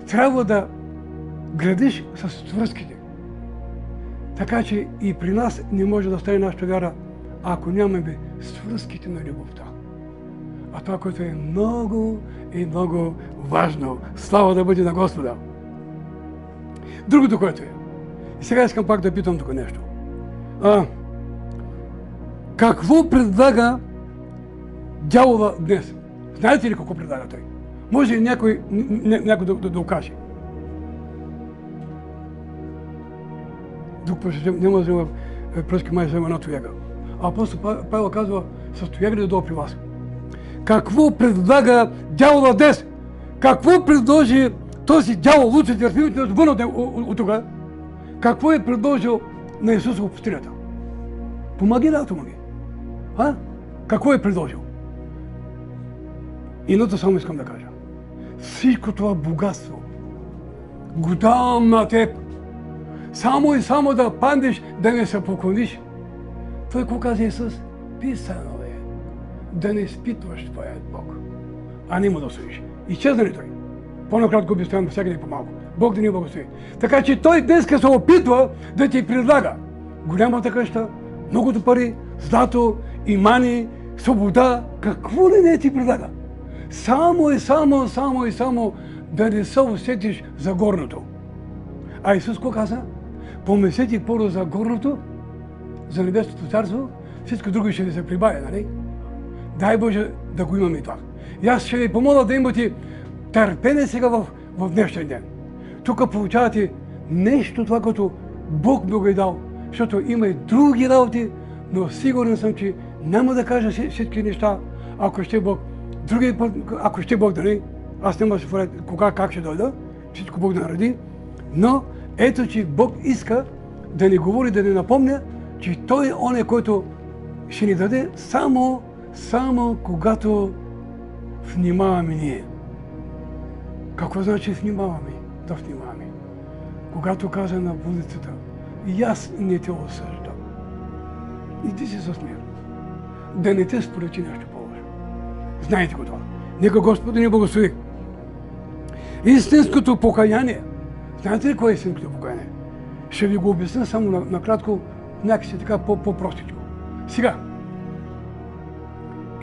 Трябва да градиш с свръзките. Така че и при нас не може да стане нашата вяра, ако нямаме свръзките на любовта. А това, което е много и много важно. Слава да бъде на Господа. Другото, което е. И сега искам пак да питам тук нещо. Какво предлага дявола днес? Знаете ли какво предлага той? Може ли някой да окаже? Друг път няма да взема пръски, май взема една тояга. Апостол Павел казва, с тояга да дойде при вас. Какво предлага дявола днес? Какво предложи този дявол, Луцифер, да вън от тук? Какво е предложил на Исус в пустинята? Помаги рато му ги. Какво е предложил? Едното само искам да кажа. Всичко това богатство го давам на теб. Само и само да паднеш, да не се поклониш. Той какво каза Исус? Писано е да не изпитваш твоят Бог, а не му да съдиш. Изчезна ли той? По-накратко обяснявам всякъде по-малко. Бог да ни благослови. Така че той днеска се опитва да ти предлага голямата къща, многото пари, злато, имани, свобода. Какво ли не ти предлага? Само да не се усетиш за горното. А Исус какво каза? Помислете първо за горното, за небесното царство, всичко друго ще ви се прибавя, нали? Дай Боже да го имаме и това. И аз ще ви помоля да имате търпение сега в днешния ден. Тук получавате нещо това, което Бог ми го е дал, защото има и други работи, но сигурен съм, че няма да кажа всички неща, ако ще Бог. Другия път, ако ще Бог, нали? Аз няма да се форя кога, как ще дойда, всичко Бог да нареди, но ето, че Бог иска да ни говори, да ни напомня, че Той е оня, който ще ни даде само когато внимаваме ние. Какво значи внимаваме? Да внимаваме. Когато каза на булицата, и аз не те осъждам. Иди си с мир. Да не те сполети нещо по-лошо. Знаете го това. Нека Господ ни благослови. Истинското покаяние. Знаете ли кое е истинското покаяние? Ще ви го обясня само накратко, някакси така по-простичко. Сега,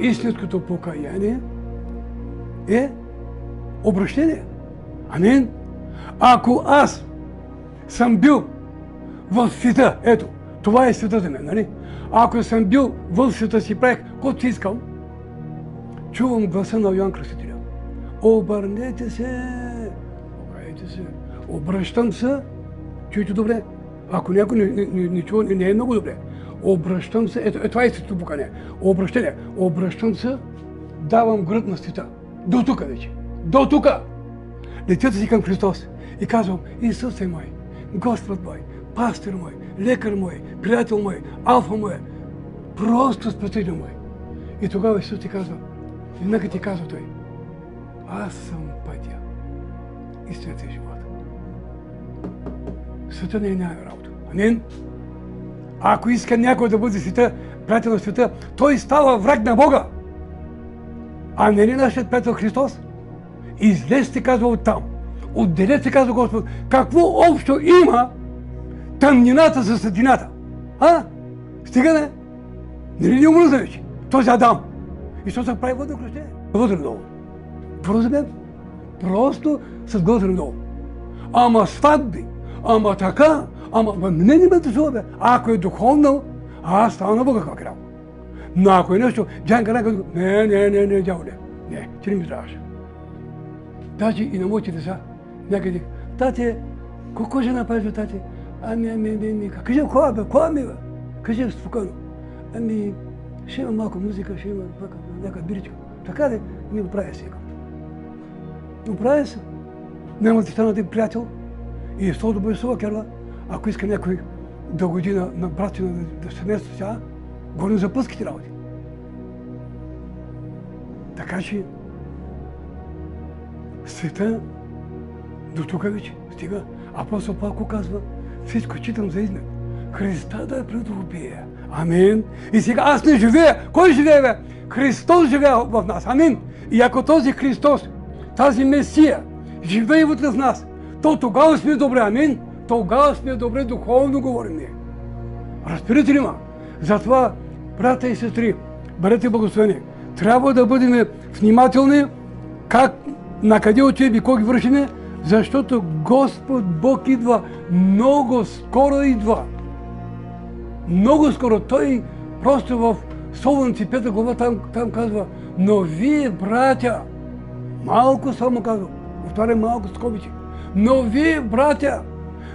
истинското покаяние е обращение. Амин. Ако аз съм бил в света, ето, това е света за мен, нали? Ако съм бил в света си правих, каквото си искам, чувам гласа на Йоан Кръстителя. Обърнете се, покайте се, обръщам се, чуйте добре. Ако някой не чува, не е много добре. Обръщам се, ето това е истинското покаяние. Обръщам се, давам гръб на света. До тук вече. До тук! Летя си към Христос и казвам, Исусе мой, Господ мой, пастир мой, лекар мой, приятел мой, алфа мой, просто спасител мой. И тогава Исус ти казва, веднага ти казва Той, аз съм пътя и светия живот. Света не е няма работа. Амин? Ако иска някой да бъде света, приятел на света, той става враг на Бога. А не ли нашият приятел Христос? Излезте, казва, оттам. Отделете, казва Господ. Какво общо има тъмнината със светлината? Стига не? Нали ни омръзна вече? Този Адам. И що се прави водно кръщение? Вътре долу. Разберете? Просто с вътре долу. Ама сватби, ама така, ама не ме интересува, бе. Ако е духовно, аз става на Бога как крал. Но ако е нещо, Джанка Рака, не, дяволе. Не, ти не ми трябваше. Даже и на моите деца, някъде, тате, какво ще направиш, тате? Кажи, кола ми, бе? Кажи спокойно. Ще има малко музика, ще има някаква биричка. Така ли? Не го правя сега. Но правя се. Няма да стана един приятел и с това бъде керла. Ако иска някой да годи на брат да се место сега, говорим за пъските работи. Така че света до тук вече стига. Апостол Павко казва, всичко читам за измет. Христа да е предубие. Амин. И сега аз не живея. Кой живее, бе? Христос живее в нас. Амин. И ако този Христос, тази Месия, живее вътре в нас, то тогава сме добре. Амин. Тогава сме добре, духовно говорим ние. Разбирате ли ма? Затова, брата и сестри, бъдете благословени. Трябва да бъдем внимателни на къде отиваме и кой ги вършиме, защото Господ Бог идва. Много скоро идва. Много скоро. Той просто в Солунци 5 глава там казва, но вие, братя, малко само казва, повтарям малко скобичи, но вие, братя,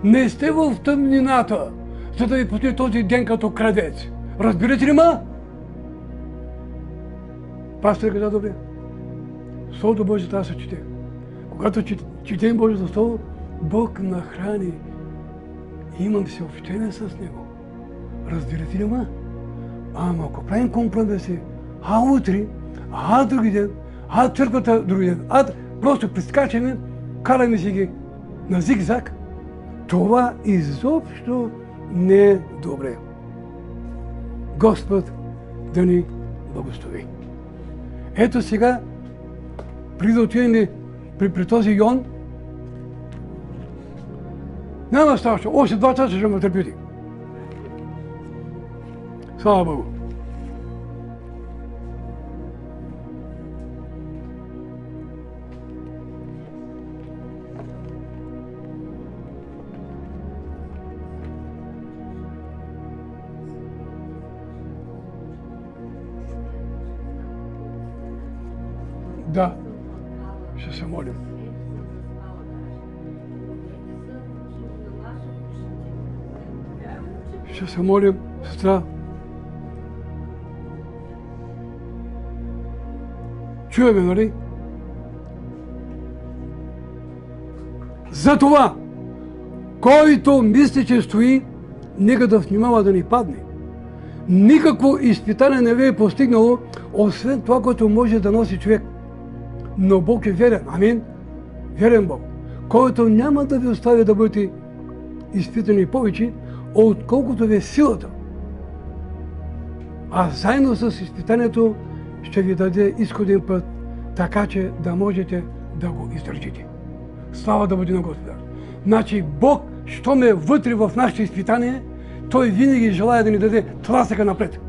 не сте в тъмнината, за да ви пусне този ден като крадец. Разбирате ли ма? Пастор каза добре. Словото Божие трябва да се чете. Когато четем Божието Слово, Бог нахрани. Имам съобщение с Него. Разбирате ли ма? Ама ако правим компромиси, утре, други ден, църквата други ден, просто прескачаме, караме си ги на зигзаг, това изобщо не е добре. Господ да ни благослови. Ето сега, преди да отидем при този Йон, няма страшно, още 2 часа ще ме търпите. Слава Богу. Да, ще се молим. Ще се молим, сестра. Чуваме, нали? Затова, който мисли, че стои, нека да внимава да ни падне. Никакво изпитание не ви е постигнало, освен това, което може да носи човек. Но Бог е верен. Амин. Верен Бог. Който няма да ви остави да бъдете изпитани повече, отколкото ви е силата. А заедно с изпитанието ще ви даде изходен път, така че да можете да го издържите. Слава да бъде на Господа. Значи Бог, щом е вътре в нашите изпитания, Той винаги желая да ни даде тласъка напред.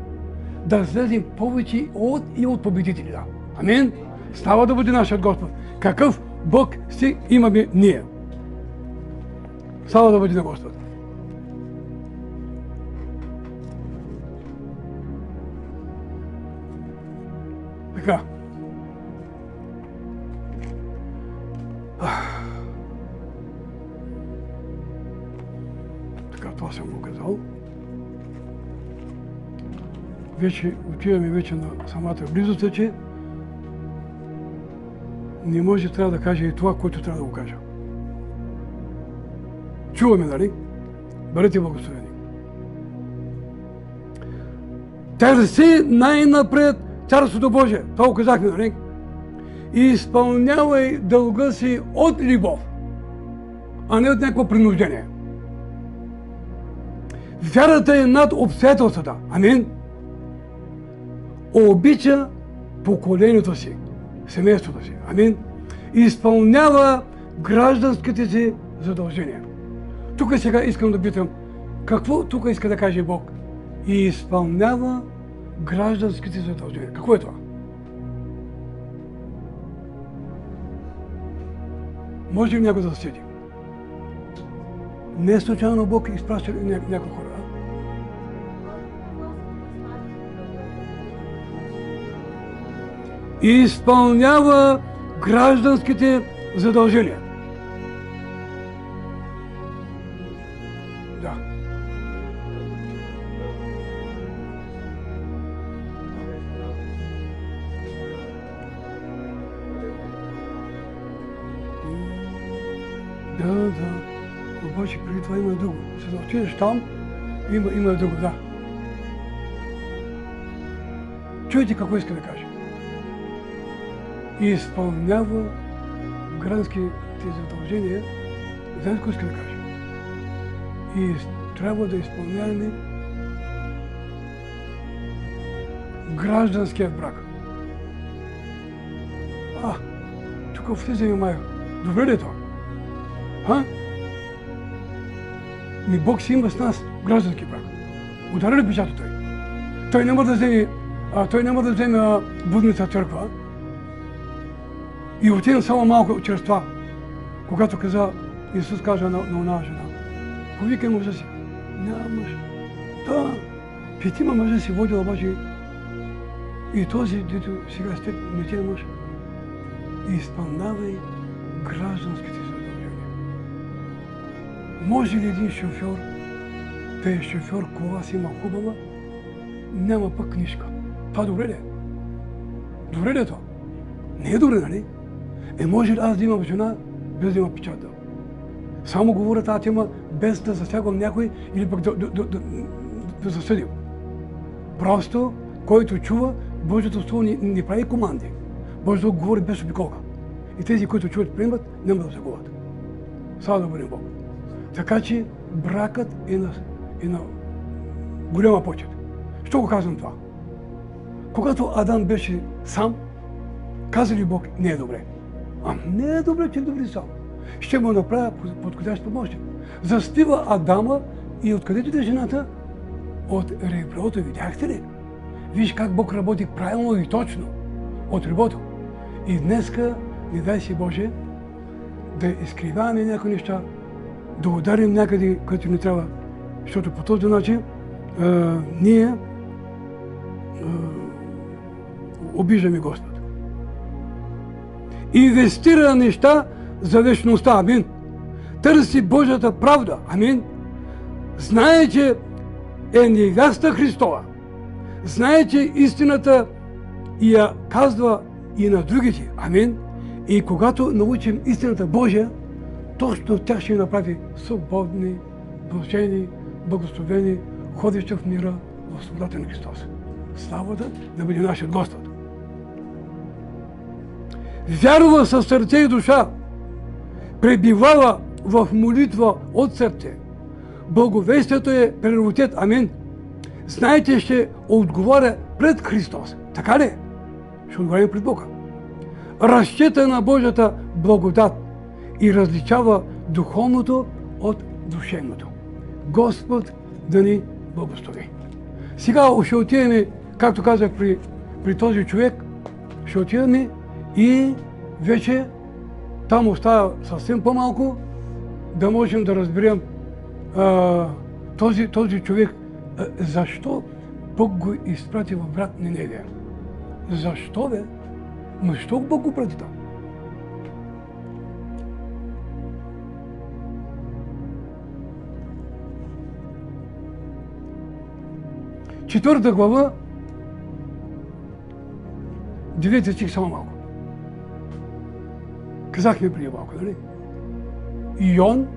Да слезем повече от победители. Да. Амин. Слава да бъде нашият Господ. Какъв Бог си имаме ние. Слава да бъде на Господ. Така. Така, това съм го казал. Вече отиваме вече на самата близост, че не може трябва да каже и това, което трябва да го кажа. Чуваме, нали? Бъдете благословени. Търси най-напред Царството Божие. Това го казахме, нали? И изпълнявай дълга си от любов, а не от някакво принуждение. Вярата е над обстоятелствата. Амин. Обича поколението си, семейството си. Амин. Изпълнява гражданските си задължения. Тук сега искам да питам, какво тук иска да каже Бог? И изпълнява гражданските задължения. Какво е това? Може ли някой да седи? Не случайно Бог изпраща някои хора. И изпълнява гражданските задължения. Да. Да. Обаче преди това има друго. За да отидеш там, има друго, да. Чуйте какво иска да каже. И изпълнява гражданските задължения. Знаете какво иска да каже? И трябва да изпълняваме гражданския брак. Тук влизаме май. Добре ли е това? Бог си има с нас граждански брак. Удари ли печата той? Той няма да вземе будната църква и отиде само малко чрез това. Когато Исус каза на една жена, повикай мъжа си. Няма мъж. Да, 5 мъжа си водил, обаче и този, дето сега сте, не ти е мъж. Изпълнявай гражданските задължения. Може ли един шофьор да е шофьор, кола си има хубава, няма пък книжка? Това добре ли е? Добре ли е това? Не е добре, нали? Може ли аз да имам жена, без да има печата? Само говоря тази тема, без да засягам някой или пък да засъдим. Просто, който чува, Божието Слово не прави команди. Божието Слово говори без обиколка. И тези, които чуват, приемат, няма да загубят. Слава да бъдем Бог. Така че бракът е на голяма почет. Що го казвам това? Когато Адам беше сам, каза ли Бог, не е добре? Не е добре, че е добре сам. Ще му направя подходящ помощник. Заспива Адама и откъдето иде жената? От реброто, видяхте ли? Виж как Бог работи правилно и точно. От реброто. И днеска, не дай си Боже, да изкривяваме някои неща, да ударим някъде, където не трябва. Защото по този начин ние обиждаме Господ. Инвестира неща за вечността. Амин. Търси Божията правда. Амин. Знае, че е невяста Христова. Знае, че истината я казва и на другите. Амин. И когато научим истината Божия, точно тя ще направи свободни, блажени, благословени, ходещи в мира в свободата на Христос. Славата да бъде нашият Господ. Вярва със сърце и душа, пребивава в молитва от сърце. Благовестието е приоритет. Амин. Знаете, ще отговаря пред Христос. Така ли? Ще отговаря пред Бога. Разчита на Божията благодат и различава духовното от душевното. Господ да ни благослови. Сега ще отидем, както казах при този човек, ще отидем и вече там остава съвсем по-малко да можем да разберем този човек защо Бог го изпрати в брат Ниневия. Защо бе? Но защо Бог го прати там? Четвърта глава, 9 стих само малко. Казахме преди малко, нали? Йон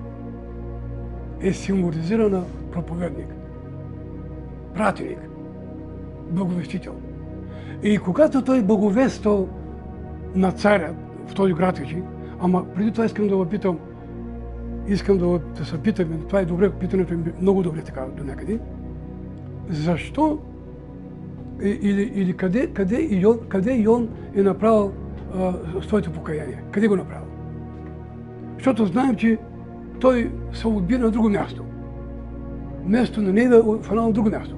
е символизирана проповедник, пратеник, благовестител. И когато той благовествал на царя в този град, ама преди това искам да се питаме, това е добре, питането е много добре така до някъде. Защо или къде Йон е направил своето покаяние? Къде го направил? Защото знаем, че той се отби на друго място. Вместо на Нева в едно друго място.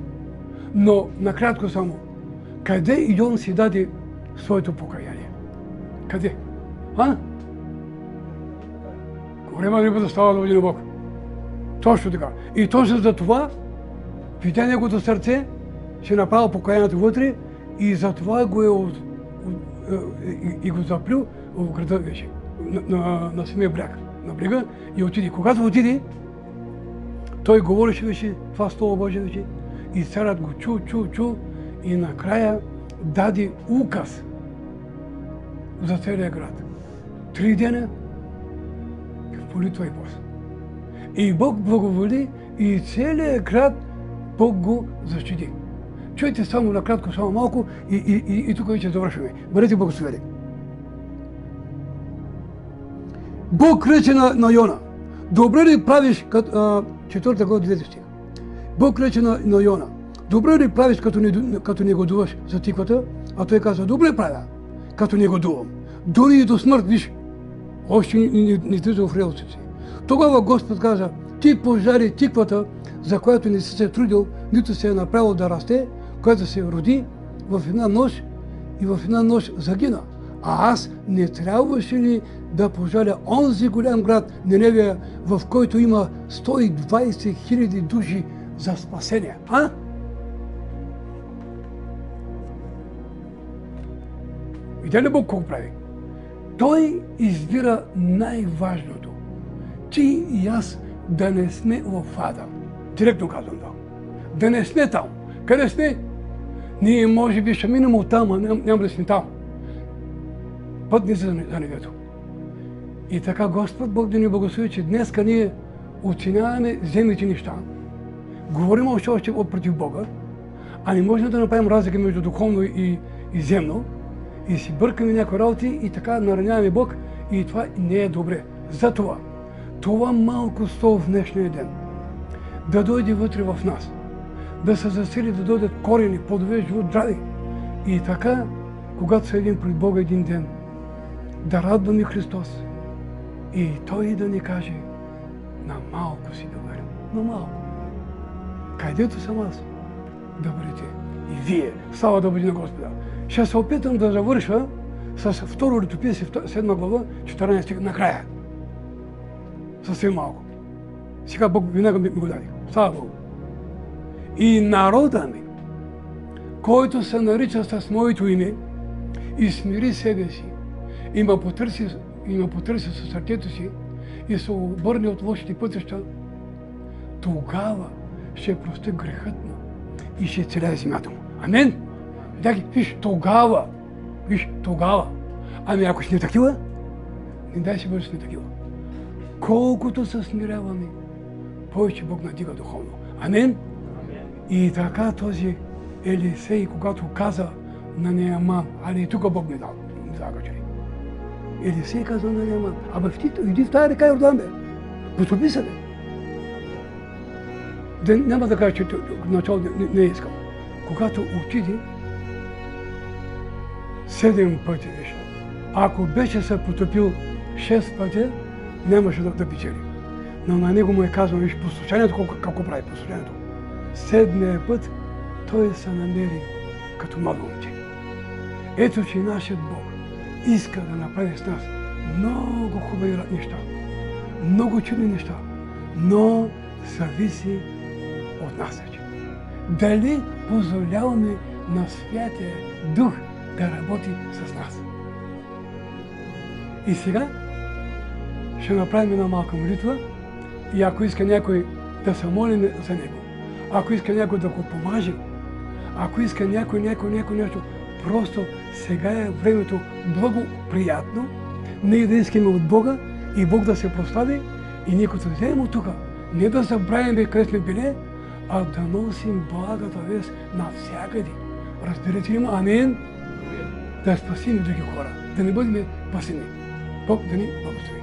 Но накратко само, къде Йон си даде своето покаяние? Къде? Голяма риба да става да води на Бог. Точно така. И точно за това видя неговото сърце, ще направи покаянието вътре и затова го заплил в града вече, на самия бряг, на брега и отиде. Когато отиде, той говореше вече това Слово Божие вече и царят го чу и накрая даде указ за целия град. 3 дена в молитва и пост. И Бог благоволи и целият град Бог го защити. Чуйте само накратко, само малко и тук вече завършваме. Бъдете благословени. Бог рече на Йона: добре ли правиш, 4 глава 9 стих. Бог рече на Йона: добре ли правиш, като негодуваш за тиквата? А той каза: добре правя, като негодувам. Дори и до смърт, виж, още не излиза в релците си. Тогава Господ каза: ти пожари тиквата, за която не си се трудил, нито се е направил да расте, която се роди в една нощ и в една нощ загина. А аз не трябваше ли да пожаля онзи голям град Ниневия, в който има 120 000 души за спасение? Видя ли Бог какво прави? Той избира най-важното. Ти и аз да не сме в ада. Директно казвам това. Да не сме там. Къде сме? Ние може би ще минем от там, а няма да сме там. Път не за небето. И така Господ Бог да ни благослови, че днеска ние оценяваме земните неща. Говорим още против Бога, а не можем да направим разлика между духовно и земно. И си бъркаме някои работи и така нараняваме Бог и това не е добре. Затова това малко слово в днешния ден да дойде вътре в нас, да се засили, да дойдат корени, плодове, живот, здраве. И така, когато седим пред Бога един ден, да радваме Христос и Той да ни каже: на малко си доверен, на малко. Където съм аз, да бъдете и вие. Слава да бъде на Господа. Ще се опитам да завърша с 2 Летописие, 7 глава, 14 стих, накрая. Съвсем малко. Сега Бог винаги ми го даде. Слава Богу. И народа ми, който се нарича с моето име и смири себе си, и ме потърси със сърцето си и се обърне от лошите пътища, тогава ще прости грехът му и ще целя земята му. Амин. Виж, тогава. Ами ако сме такива, не дай си бъде сме такива. Колкото се смиряваме, повече Бог надига духовно. Амин. И така този Елисей, когато каза на Неаман, али и тук Бог ми загачи. Елисей каза на Неаман: абе иди в тая река Йордан, бе. Потопи се, бе. Няма да кажа, че начало не е искал. Когато отиде, 7 пъти виж. Ако беше се потопил 6 пъти, нямаше да печели. Но на него му е казано: виж послушанието, какво прави послушанието. 7-я път той се намери като младо момче. Ето, че нашият Бог иска да направи с нас много хубави неща, много чудни неща, но зависи от нас вече. Дали позволяваме на Святия Дух да работи с нас. И сега ще направим една малка молитва и ако иска някой да се моли за него, ако иска някой да го помаже, ако иска някой нещо, просто сега е времето благоприятно, ние да искаме от Бога и Бог да се прослави и ние като вземем от тук, не да забравяме къде сме били, а да носим благата вест навсякъде. Разберете ли ме? Амин. Да спасим други хора, да не бъдем пасивни. Бог да ни благослови.